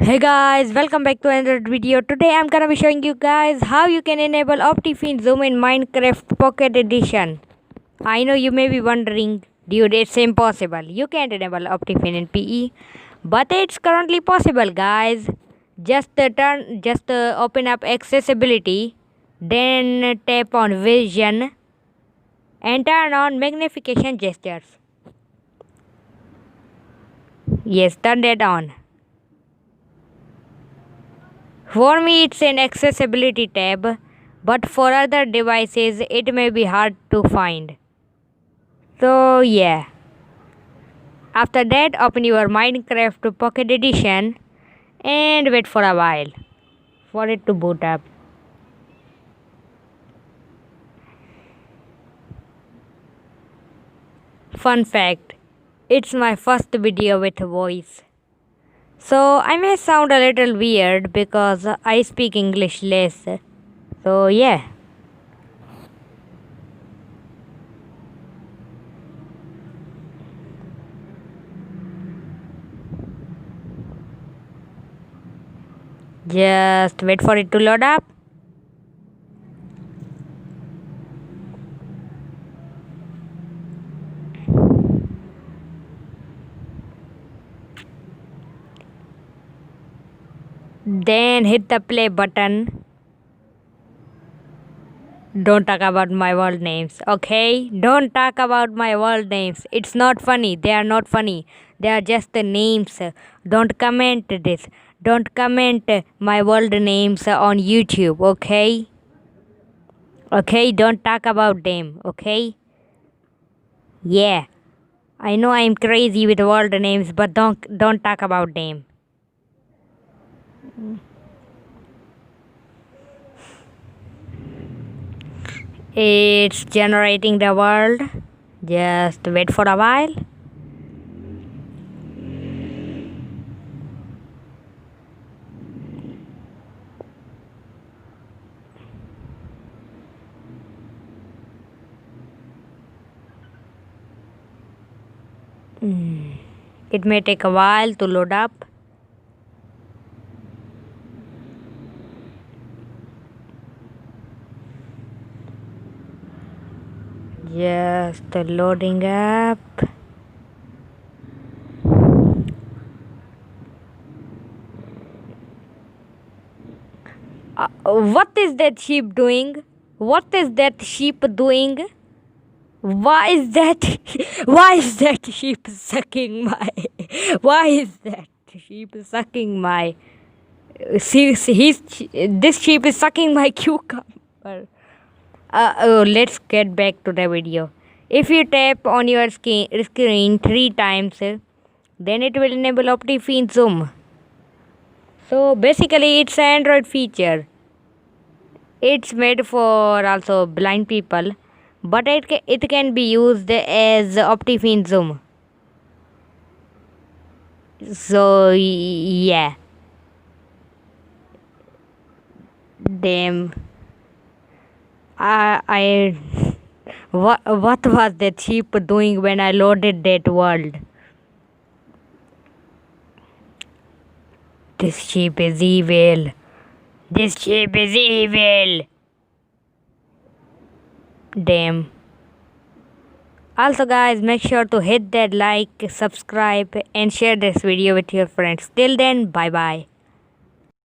Hey guys, welcome back to another video. Today I'm gonna be showing you guys how you can enable Optifine Zoom in Minecraft Pocket Edition. I know you may be wondering, dude, it's impossible. You can't enable Optifine in PE, but it's currently possible, guys. Just open up accessibility, then tap on vision and turn on magnification gestures. Yes, turn that on. For me, it's an accessibility tab, but for other devices, it may be hard to find. So, yeah. After that, open your Minecraft Pocket Edition and wait for a while for it to boot up. Fun fact, it's my first video with voice. So, I may sound a little weird because I speak English less. So, yeah. Just wait for it to load up. Then hit the play button. Don't talk about my world names, okay? Don't talk about my world names. It's not funny. They are not funny. They are just the names. Don't comment this. Don't comment my world names on YouTube, okay? Okay, don't talk about them, okay? Yeah. I know I'm crazy with world names, but don't talk about them. It's generating the world. Just wait for a while. It may take a while to load up. Just loading up. What is that sheep doing? What is that sheep doing? Why is that? Why is that sheep sucking my? Why is that sheep sucking my? This sheep is sucking my cucumber. Let's get back to the video. If you tap on your screen 3 times, then it will enable Optifine Zoom. So basically, it's an Android feature. It's made for also blind people, but it can be used as Optifine Zoom. So yeah, damn. I what was that sheep doing when I loaded that world? This sheep is evil. This sheep is evil. Damn. Also guys, make sure to hit that like, subscribe and share this video with your friends. Till then, bye bye.